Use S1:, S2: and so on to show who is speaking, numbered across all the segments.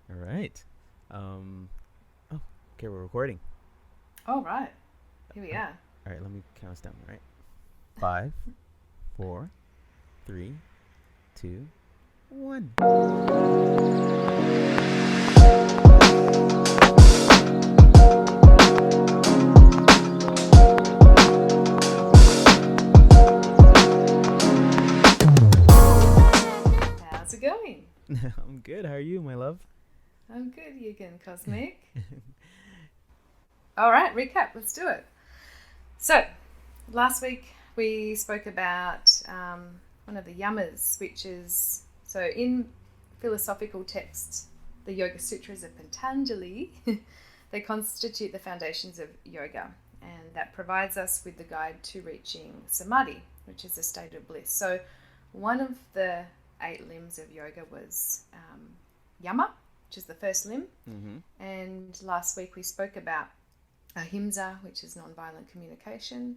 S1: All right. Um, oh, okay, we're recording.
S2: All right, here we
S1: All right,
S2: are.
S1: all right, let me count us down. All right. Five, four, three, two, one.
S2: How's it going?
S1: I'm good. How are you, my love?
S2: I'm good, Yugen Cosmic. All right, recap. Let's do it. So, last week we spoke about one of the yamas, which is so in philosophical texts, the Yoga Sutras of Patanjali, they constitute the foundations of yoga, and that provides us with the guide to reaching samadhi, which is a state of bliss. So, one of the eight limbs of yoga was yama, which is the first limb,
S1: Mm-hmm.
S2: and last week we spoke about ahimsa, which is non-violent communication,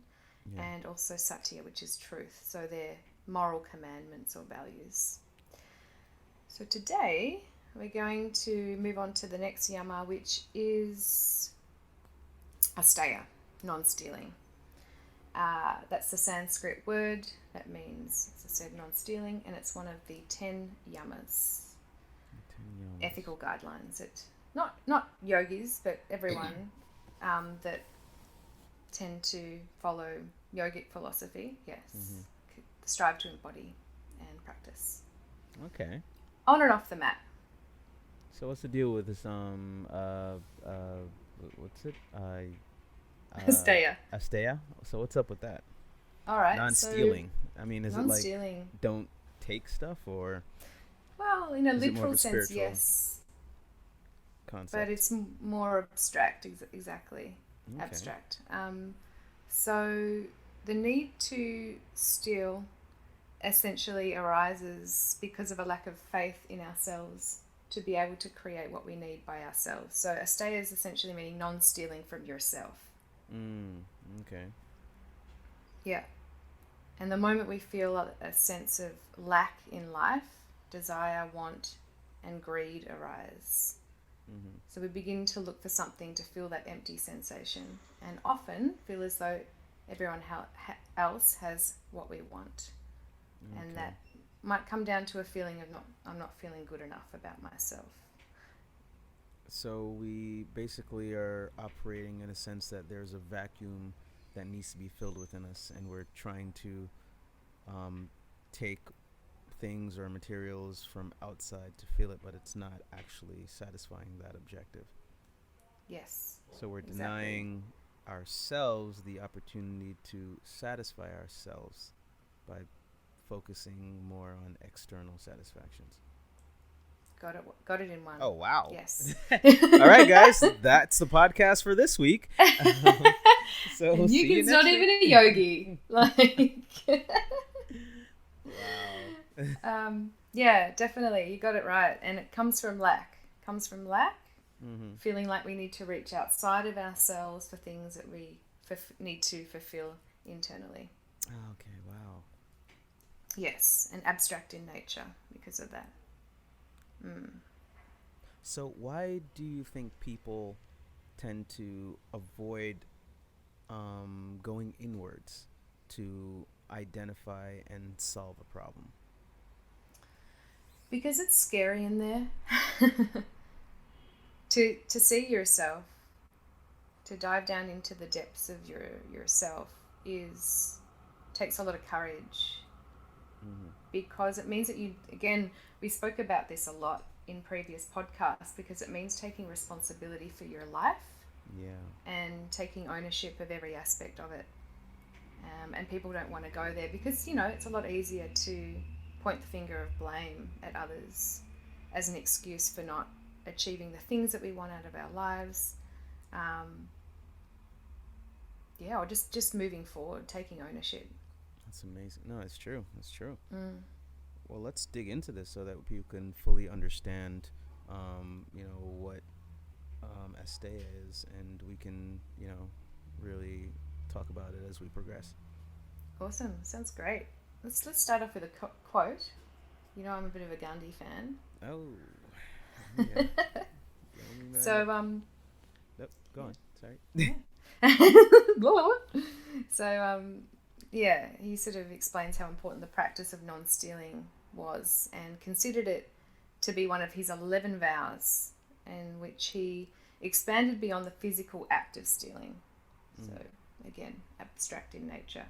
S1: Yeah.
S2: and also satya, which is truth. So they're moral commandments or values. So today we're going to move on to the next yama, which is asteya, non-stealing. That's the Sanskrit word that means, as I said, non-stealing, and it's one of the 10 yamas,
S1: 10
S2: ethical guidelines that not yogis, but everyone that tend to follow yogic philosophy, yes,
S1: Mm-hmm.
S2: strive to embody and practice
S1: Okay.
S2: on and off the mat.
S1: So what's the deal with this? What's it?
S2: Asteya.
S1: Asteya. So what's up with that?
S2: All right, so
S1: Non-stealing. I mean, is it like
S2: non-stealing.
S1: don't take stuff, or
S2: Well, in a
S1: is it more of
S2: literal
S1: a
S2: sense,
S1: spiritual
S2: yes, but
S1: concept?
S2: it's more abstract. Exactly,
S1: Okay.
S2: abstract. So the need to steal essentially arises because of a lack of faith in ourselves to be able to create what we need by ourselves. So asteya is essentially meaning non-stealing from yourself.
S1: Mm, okay.
S2: Yeah. And the moment we feel a sense of lack in life, desire, want, and greed arise.
S1: Mm-hmm.
S2: So we begin to look for something to fill that empty sensation, and often feel as though everyone else has what we want. And
S1: Okay.
S2: that might come down to a feeling of I'm not feeling good enough about myself.
S1: So we basically are operating in a sense that there's a vacuum that needs to be filled within us, and we're trying to um, take things or materials from outside to fill it, but it's not actually satisfying that objective.
S2: Yes,
S1: So we're
S2: exactly.
S1: denying ourselves the opportunity to satisfy ourselves by focusing more on external satisfactions.
S2: Got it in one.
S1: Oh, wow.
S2: Yes.
S1: All right, guys, that's the podcast for this week. So we'll
S2: And
S1: see you
S2: Yukin's not
S1: next
S2: even
S1: week.
S2: a yogi. Like,
S1: Wow.
S2: yeah, definitely, you got it right, and it comes from lack. Comes from lack,
S1: Mm-hmm.
S2: feeling like we need to reach outside of ourselves for things that we need to fulfill internally.
S1: Okay, wow.
S2: Yes, and abstract in nature because of that. Mm.
S1: So why do you think people tend to avoid going inwards to identify and solve a problem?
S2: Because it's scary in there. To see yourself, to dive down into the depths of yourself is takes a lot of courage,
S1: Mm-hmm.
S2: because it means that you, again, we spoke about this a lot in previous podcasts, because it means taking responsibility for your life
S1: Yeah.
S2: and taking ownership of every aspect of it. And people don't want to go there because, it's a lot easier to point the finger of blame at others as an excuse for not achieving the things that we want out of our lives. Um, yeah, or just moving forward, taking ownership.
S1: That's amazing. No, it's true. It's true.
S2: Mm.
S1: Well, let's dig into this so that people can fully understand, what Asteya is, and we can, really talk about it as we progress.
S2: Awesome, sounds great. Let's start off with a quote. I'm a bit of a Gandhi fan.
S1: Oh. Yeah. The only man that.
S2: So
S1: Nope. Go on. Sorry.
S2: so yeah, he sort of explains how important the practice of non-stealing was and considered it to be one of his 11 vows, in which he expanded beyond the physical act of stealing. So again, abstract in nature.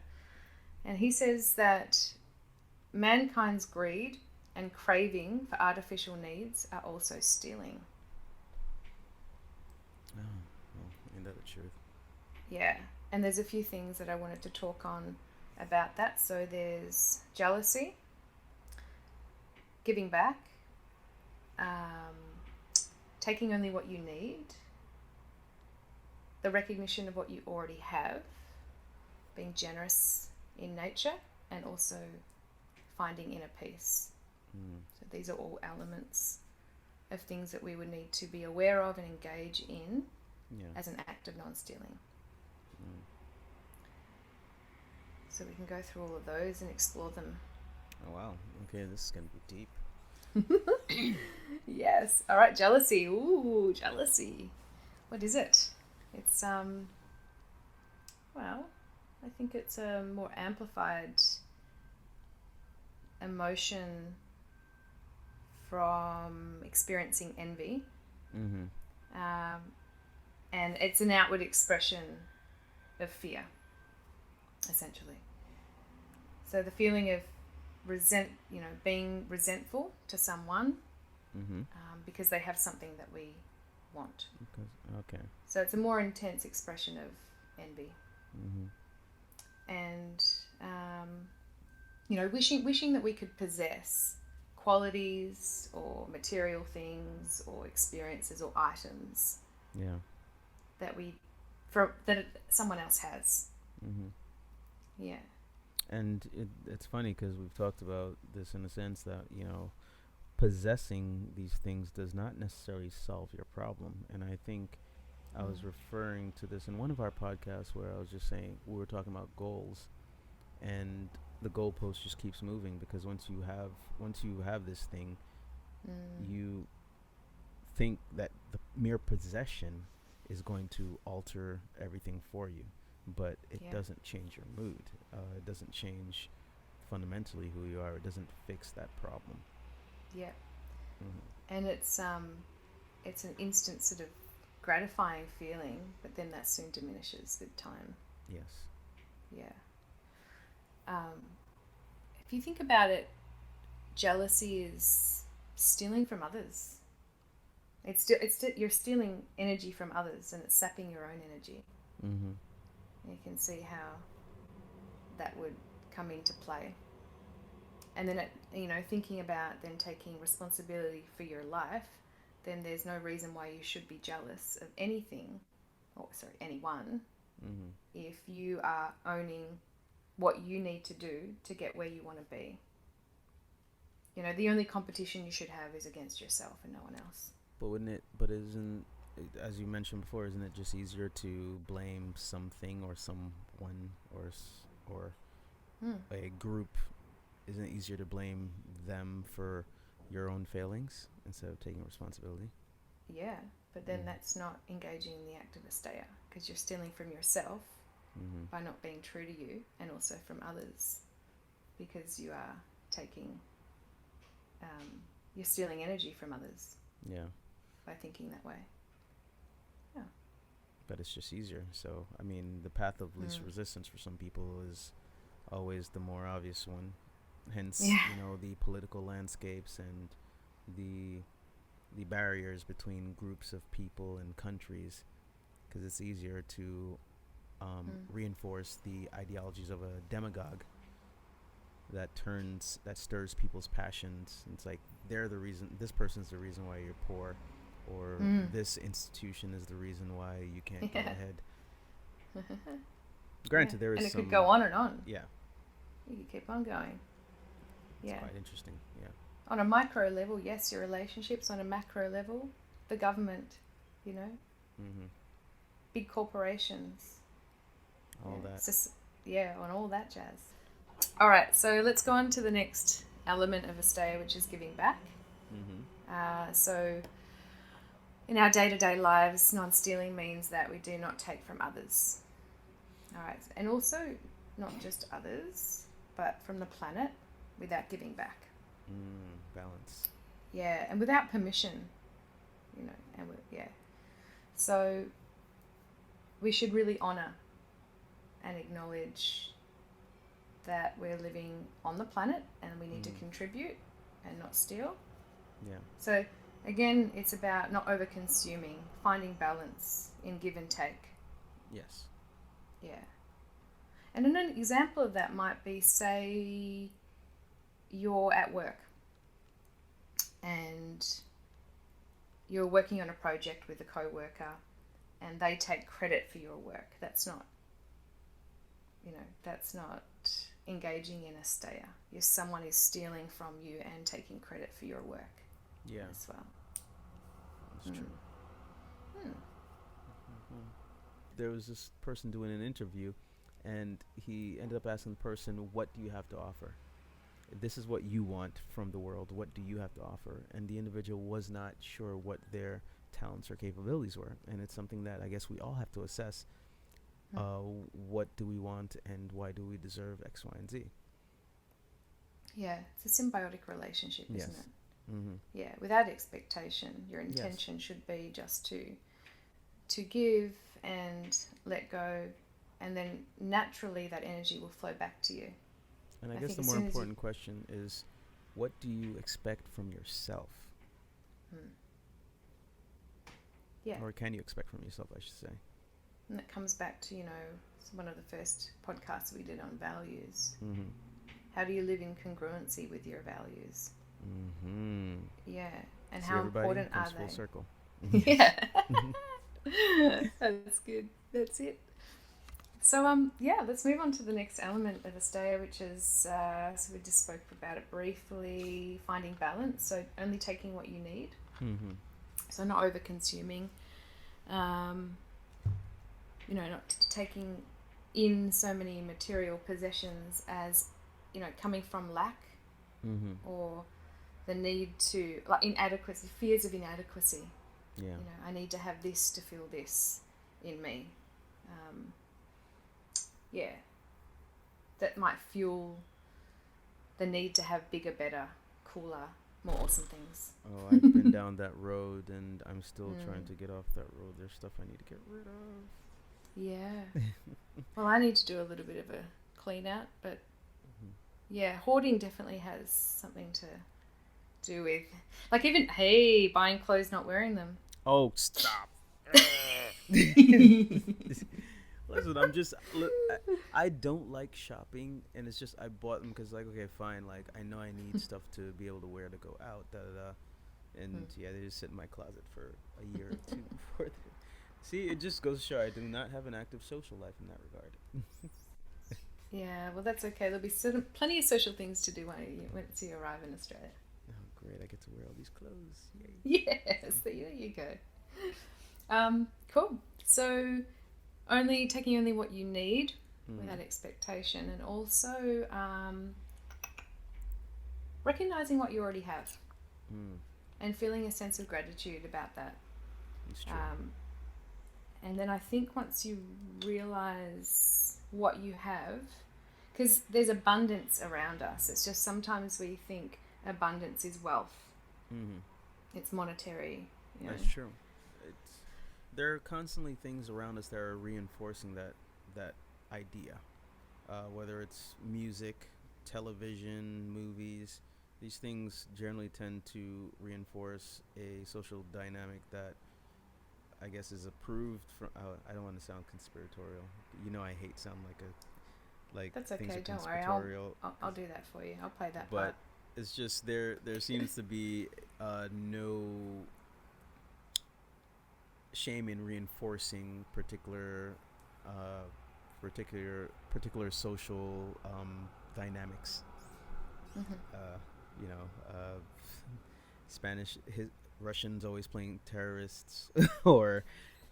S2: And he says that mankind's greed and craving for artificial needs are also stealing.
S1: Oh, well, ain't that the truth?
S2: Yeah, and there's a few things that I wanted to talk on about that. So there's jealousy, giving back, taking only what you need, the recognition of what you already have, being generous in nature, and also finding inner peace. So these are all elements of things that we would need to be aware of and engage in as an act of non-stealing. So we can go through all of those and explore them.
S1: Oh wow. Okay, this is gonna be deep.
S2: Yes. All right. Jealousy. Ooh, jealousy. What is it? It's well, I think it's a more amplified emotion from experiencing envy. And it's an outward expression of fear, essentially. So the feeling of being resentful to someone because they have something that we want.
S1: Okay.
S2: So it's a more intense expression of envy. And wishing that we could possess qualities or material things or experiences or items that someone else has. Yeah.
S1: And it's funny because we've talked about this in a sense that, possessing these things does not necessarily solve your problem. And I think I was referring to this in one of our podcasts where I was just saying we were talking about goals, and the goalpost just keeps moving because once you have this thing, you think that the mere possession is going to alter everything for you, but it doesn't change your mood. It doesn't change fundamentally who you are. It doesn't fix that problem.
S2: Yeah. And it's an instant sort of gratifying feeling, but then that soon diminishes with time.
S1: Yes.
S2: Yeah. If you think about it, jealousy is stealing from others. You're stealing energy from others, and it's sapping your own energy. And you can see how that would come into play. And then thinking about then taking responsibility for your life, then there's no reason why you should be jealous of anything, anyone, if you are owning what you need to do to get where you want to be. The only competition you should have is against yourself and no one else.
S1: But isn't, as you mentioned before, isn't it just easier to blame something or someone or a group? Isn't it easier to blame them for your own failings instead of taking responsibility?
S2: Yeah, but then that's not engaging in the act of Asteya, because you're stealing from yourself by not being true to you, and also from others because you are you're stealing energy from others. Yeah. By thinking that way. Yeah.
S1: But it's just easier. So, I mean, the path of least resistance for some people is always the more obvious one. Hence, the political landscapes and the barriers between groups of people and countries, because it's easier to reinforce the ideologies of a demagogue that stirs people's passions. It's like they're the reason, this person's the reason why you're poor, or this institution is the reason why you can't get ahead. Granted, there is
S2: and it
S1: some,
S2: could go on and on.
S1: Yeah.
S2: You could keep on going.
S1: It's quite interesting. Yeah.
S2: On a micro level, yes, your relationships. On a macro level, the government, big corporations.
S1: All that.
S2: Just, on all that jazz. All right, so let's go on to the next element of Asteya, which is giving back. So in our day-to-day lives, non-stealing means that we do not take from others. All right, and also not just others, but from the planet without giving back.
S1: Balance.
S2: Yeah, and without permission, yeah. So we should really honour and acknowledge that we're living on the planet and we need to contribute and not steal.
S1: Yeah.
S2: So again, it's about not over-consuming, finding balance in give and take.
S1: Yes.
S2: Yeah. And an example of that might be, say, you're at work and you're working on a project with a co-worker and they take credit for your work. That's not engaging in Asteya. Someone is stealing from you and taking credit for your work.
S1: Yeah.
S2: As well.
S1: That's true. There was this person doing an interview, and he ended up asking the person, "What do you have to offer? This is what you want from the world. What do you have to offer?" And the individual was not sure what their talents or capabilities were, and it's something that I guess we all have to assess. What do we want, and why do we deserve X, Y, and Z?
S2: Yeah, it's a symbiotic relationship, isn't
S1: Yes.
S2: it?
S1: Mm-hmm.
S2: Yeah, without expectation. Your intention should be just to give and let go, and then naturally that energy will flow back to you.
S1: And I guess the more important question is, what do you expect from yourself?
S2: Yeah.
S1: Or can you expect from yourself, I should say.
S2: And it comes back to, one of the first podcasts we did on values.
S1: Mm-hmm.
S2: How do you live in congruency with your values?
S1: Mm-hmm.
S2: Yeah. And
S1: See,
S2: how important are
S1: comes
S2: they?
S1: full circle.
S2: Yeah. That's good. That's it. So, let's move on to the next element of Asteya, which is, so we just spoke about it briefly, finding balance. So only taking what you need.
S1: Mm-hmm.
S2: So not over-consuming. Not taking in so many material possessions as, coming from lack or the need to, like inadequacy, fears of inadequacy.
S1: Yeah.
S2: I need to have this to feel this in me. That might fuel the need to have bigger, better, cooler, more awesome things.
S1: Oh, I've been down that road, and I'm still trying to get off that road. There's stuff I need to get rid of.
S2: Yeah. Well, I need to do a little bit of a clean out, but yeah, hoarding definitely has something to do with, like, even, hey, buying clothes, not wearing them.
S1: Oh, stop. Listen, I don't like shopping, and it's just, I bought them because, like, okay, fine, like, I know I need stuff to be able to wear to go out, and yeah, they just sit in my closet for a year or two before they... See, it just goes to show I do not have an active social life in that regard.
S2: Yeah, well, that's okay. There'll be plenty of social things to do once you arrive in Australia.
S1: Oh, great, I get to wear all these clothes. Yay.
S2: Yes, there you go. Cool. So taking only what you need without expectation, and also recognizing what you already have and feeling a sense of gratitude about that.
S1: It's true.
S2: And then I think once you realize what you have, because there's abundance around us, it's just sometimes we think abundance is wealth. It's monetary.
S1: That's true. There are constantly things around us that are reinforcing that idea, whether it's music, television, movies. These things generally tend to reinforce a social dynamic that I guess is approved from... I don't want to sound conspiratorial. I hate sound like
S2: that's
S1: things
S2: okay,
S1: are
S2: don't worry, I'll do that for you. I'll play that part.
S1: But it's just there seems to be no shame in reinforcing particular social dynamics. Russians always playing terrorists, or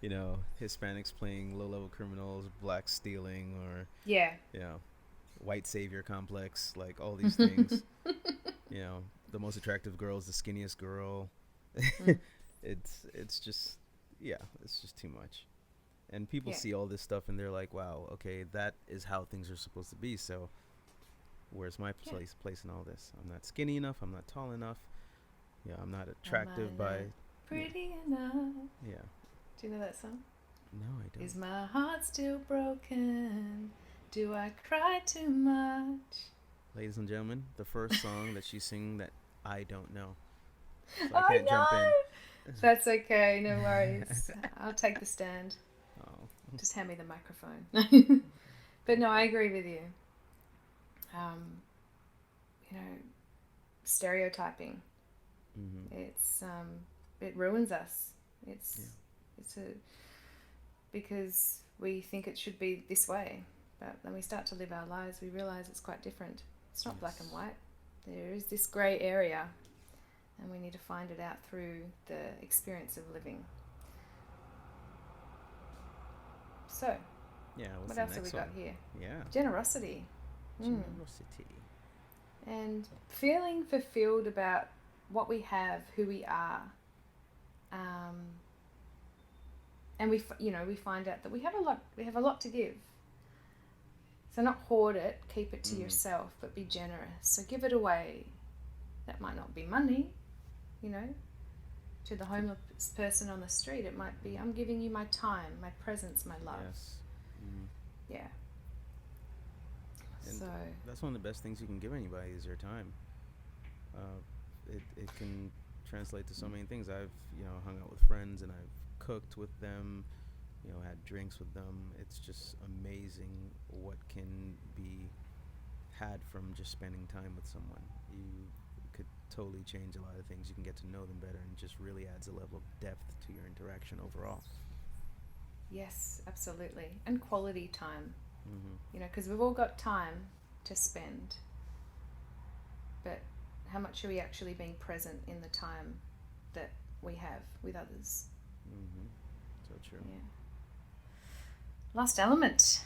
S1: Hispanics playing low-level criminals, blacks stealing, or white savior complex, like all these things. The most attractive girl is the skinniest girl. it's just, yeah, it's just too much. And people
S2: Yeah,
S1: see all this stuff and they're like, wow, okay, that is how things are supposed to be. So where's my
S2: yeah.
S1: place in all this? I'm not skinny enough. I'm not tall enough. Yeah, I'm not
S2: Am I
S1: attractive
S2: not
S1: by. Yeah,
S2: pretty enough?
S1: yeah.
S2: Do you know that song?
S1: No, I
S2: Is
S1: don't.
S2: my heart still broken? Do I cry too much?
S1: Ladies and gentlemen, the first song that she's singing that I don't know, so I
S2: I
S1: can't jump in.
S2: know! That's okay, no worries. I'll take the stand.
S1: Oh,
S2: Just hand me the microphone. But no, I
S1: okay.
S2: agree with you. Um, you know, stereotyping.
S1: Mhm.
S2: It's it ruins us.
S1: Yeah.
S2: It's a because we think it should be this way, but when we start to live our lives, we realize it's quite different. It's not black and
S1: Yes.
S2: white. There is this grey area, and we need to find it out through the experience of living. So,
S1: Yeah. What's
S2: what
S1: the
S2: else have we
S1: next
S2: got
S1: one?
S2: here?
S1: Yeah.
S2: Generosity. Mm.
S1: Generosity.
S2: And feeling fulfilled about what we have, who we are. Um, and we find out that we have a lot to give. So not hoard it, keep it to
S1: Mhm.
S2: yourself, but be generous. So give it away. That might not be money, you know, to the
S1: Could.
S2: homeless person on the street. It might be, I'm giving you my time, my presence, my love.
S1: Yes. Mhm.
S2: Yeah.
S1: And
S2: So,
S1: that's one of the best things you can give anybody is your time. Uh, it can translate to so many things. I've hung out with friends and I've cooked with them, had drinks with them. It's just amazing what can be had from just spending time with someone. You could totally change a lot of things. You can get to know them better and just really adds a level of depth to your interaction overall.
S2: yes, absolutely. And quality time,
S1: Mhm.
S2: because we've all got time to spend, but how much are we actually being present in the time that we have with others?
S1: Mhm. So true.
S2: Yeah. Last element.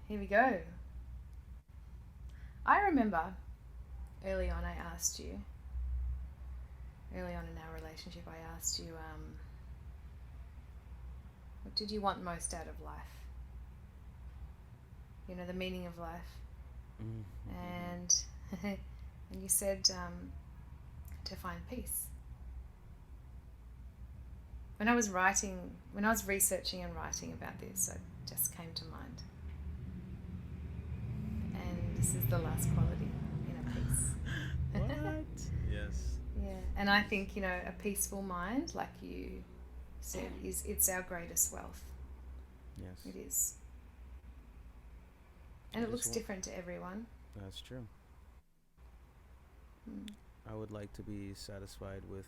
S2: Here we go. I remember early on, early on in our relationship, I asked you, what did you want most out of life? The meaning of life.
S1: Mhm.
S2: And and you said to find peace. When I was researching and writing about this, it just came to mind. And this is the last quality, inner peace.
S1: What? Yes.
S2: Yeah, and I think a peaceful mind, like you said, is it's our greatest wealth.
S1: Yes.
S2: It is, and
S1: I
S2: it
S1: just
S2: looks
S1: want.
S2: different to everyone.
S1: That's true.
S2: Mm.
S1: I would like to be satisfied with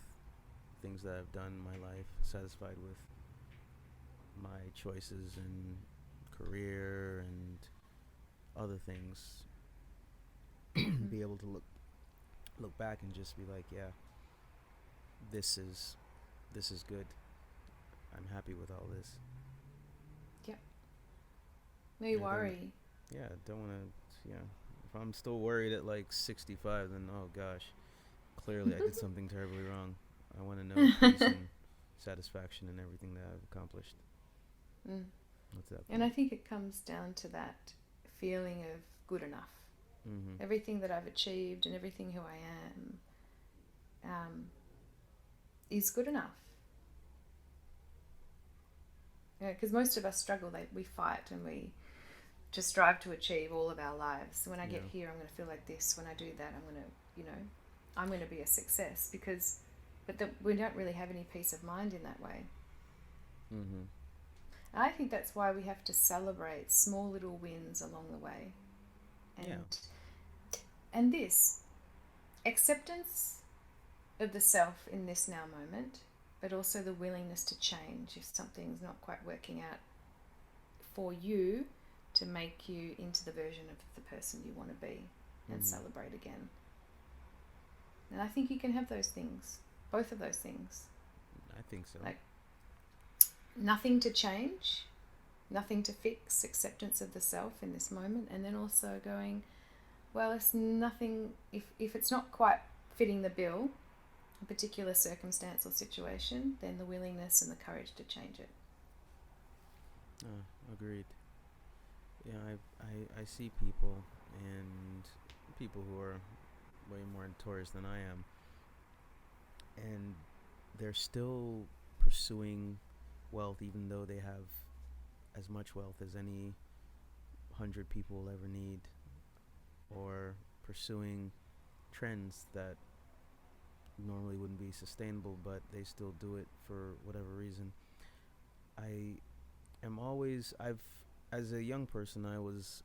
S1: things that I've done in my life, satisfied with my choices in career and other things.
S2: Mm-hmm.
S1: Be able to look back and just be like, yeah, this is this is good. I'm happy with all this.
S2: Yep. No
S1: I think,
S2: worry.
S1: yeah, don't want to, yeah. If I'm still worried at like 65, then oh gosh, clearly I did something terribly wrong. I want to know peace and satisfaction in everything that I've accomplished.
S2: Mm.
S1: What's that
S2: And
S1: point?
S2: I think it comes down to that feeling of good enough.
S1: Mm-hmm.
S2: Everything that I've achieved and everything who I am is good enough. Because most of us struggle. We fight and we just strive to achieve all of our lives. When I get
S1: Yeah.
S2: here, I'm going to feel like this. When I do that, I'm going to be a success but we don't really have any peace of mind in that way.
S1: Mm-hmm.
S2: And I think that's why we have to celebrate small little wins along the way.
S1: Yeah.
S2: And this acceptance of the self in this now moment, but also the willingness to change if something's not quite working out for you, to make you into the version of the person you want to be and
S1: Mm-hmm.
S2: celebrate again. And I think you can have those things, both of those things.
S1: I think so.
S2: Like nothing to change, nothing to fix, acceptance of the self in this moment, and then also going, well, it's nothing, if it's not quite fitting the bill, a particular circumstance or situation, then the willingness and the courage to change it.
S1: Agreed. Yeah, I see people, and people who are way more notorious than I am, and they're still pursuing wealth even though they have as much wealth as any 100 people will ever need, or pursuing trends that normally wouldn't be sustainable, but they still do it for whatever reason. I am always, as a young person, I was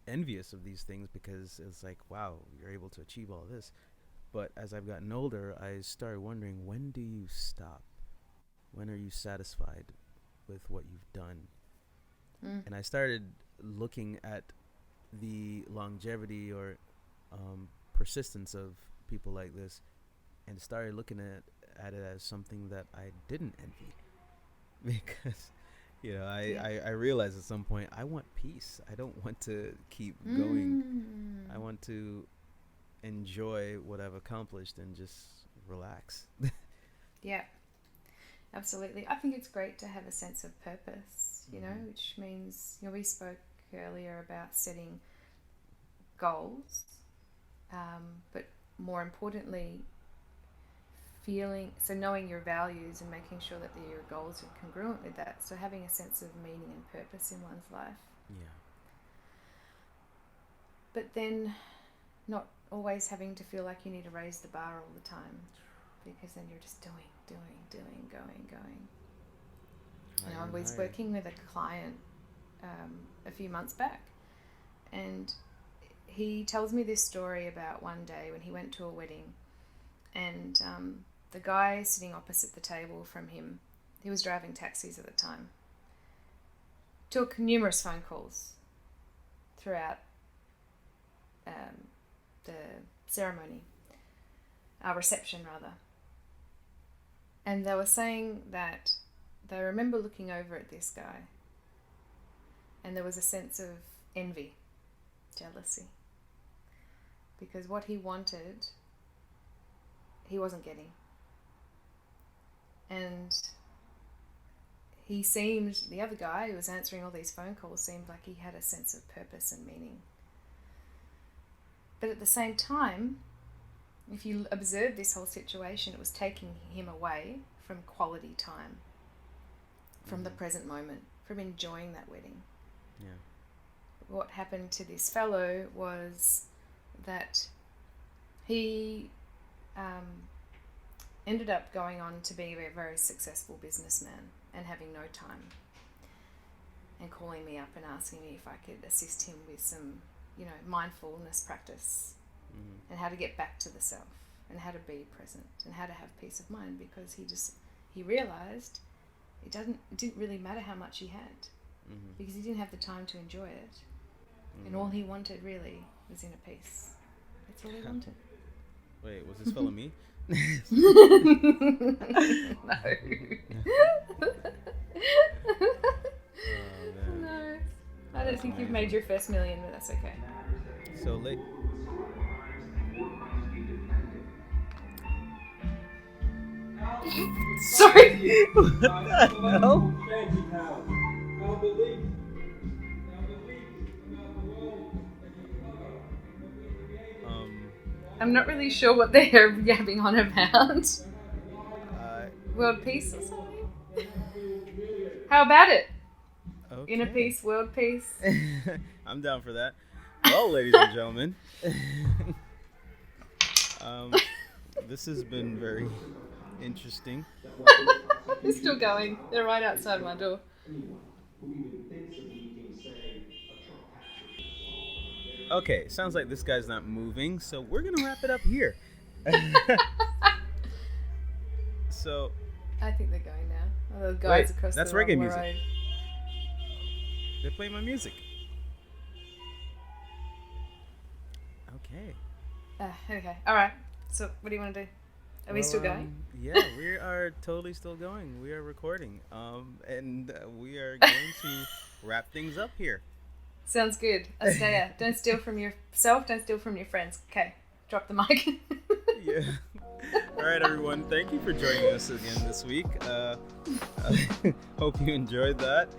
S1: envious of these things because it's like, wow, you're able to achieve all this. But as I've gotten older, I started wondering, when do you stop? When are you satisfied with what you've done? And I started looking at the longevity or persistence of people like this, and started looking at it as something that I didn't envy. Because I realized at some point I want peace. I don't want to keep going. I want to enjoy what I've accomplished and just relax.
S2: Yeah, absolutely. I think it's great to have a sense of purpose, which means, we spoke earlier about setting goals, but more importantly, knowing your values and making sure that your goals are congruent with that. So having a sense of meaning and purpose in one's life.
S1: Yeah.
S2: But then not always having to feel like you need to raise the bar all the time, because then you're just going. I was working with a client a few months back, and he tells me this story about one day when he went to a wedding, and the guy sitting opposite the table from him, he was driving taxis at the time, took numerous phone calls throughout the ceremony, reception rather. And they were saying that they remember looking over at this guy, and there was a sense of envy, jealousy, because what he wanted, he wasn't getting. And the other guy who was answering all these phone calls seemed like he had a sense of purpose and meaning. But at the same time, if you observe this whole situation, it was taking him away from quality time, from the present moment, from enjoying that wedding.
S1: Yeah.
S2: What happened to this fellow was that he ended up going on to be a very successful businessman and having no time, and calling me up and asking me if I could assist him with some, mindfulness practice, and how to get back to the self, and how to be present, and how to have peace of mind, because he realized it didn't really matter how much he had, because he didn't have the time to enjoy it, and all he wanted really was inner peace. That's all he wanted.
S1: Wait, was this fellow me?
S2: No. No. I don't think you've made your first million, but that's okay.
S1: So late.
S2: Sorry.
S1: What the hell?
S2: I'm not really sure what they're yapping on about. World peace or something? How about it?
S1: Okay.
S2: Inner peace, world peace.
S1: I'm down for that. Well, ladies and gentlemen, this has been very interesting.
S2: They're still going. They're right outside my door.
S1: Okay, sounds like this guy's not moving, so we're gonna wrap it up here. So,
S2: I think they're going now. Oh, those guys across
S1: that's
S2: the
S1: reggae
S2: road.
S1: music. They're playing my music. Okay.
S2: Okay. All right. So, what do you want to do? Are we still going?
S1: Yeah, we are totally still going. We are recording. And we are going to wrap things up here.
S2: Sounds good. Asteya, don't steal from yourself, don't steal from your friends. Okay, drop the mic.
S1: Yeah. All right, everyone. Thank you for joining us again this week. Hope you enjoyed that.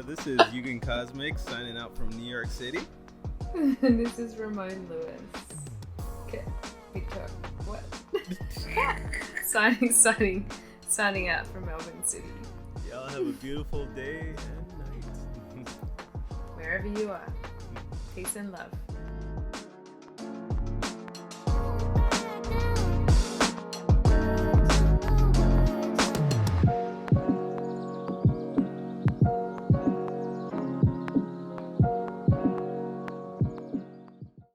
S1: This is Yugen Cosmic signing out from New York City.
S2: And this is Ramon Lewis. Okay, Victor. What? signing out from Melbourne City.
S1: Y'all have a beautiful day and night.
S2: Wherever you are. Peace and love.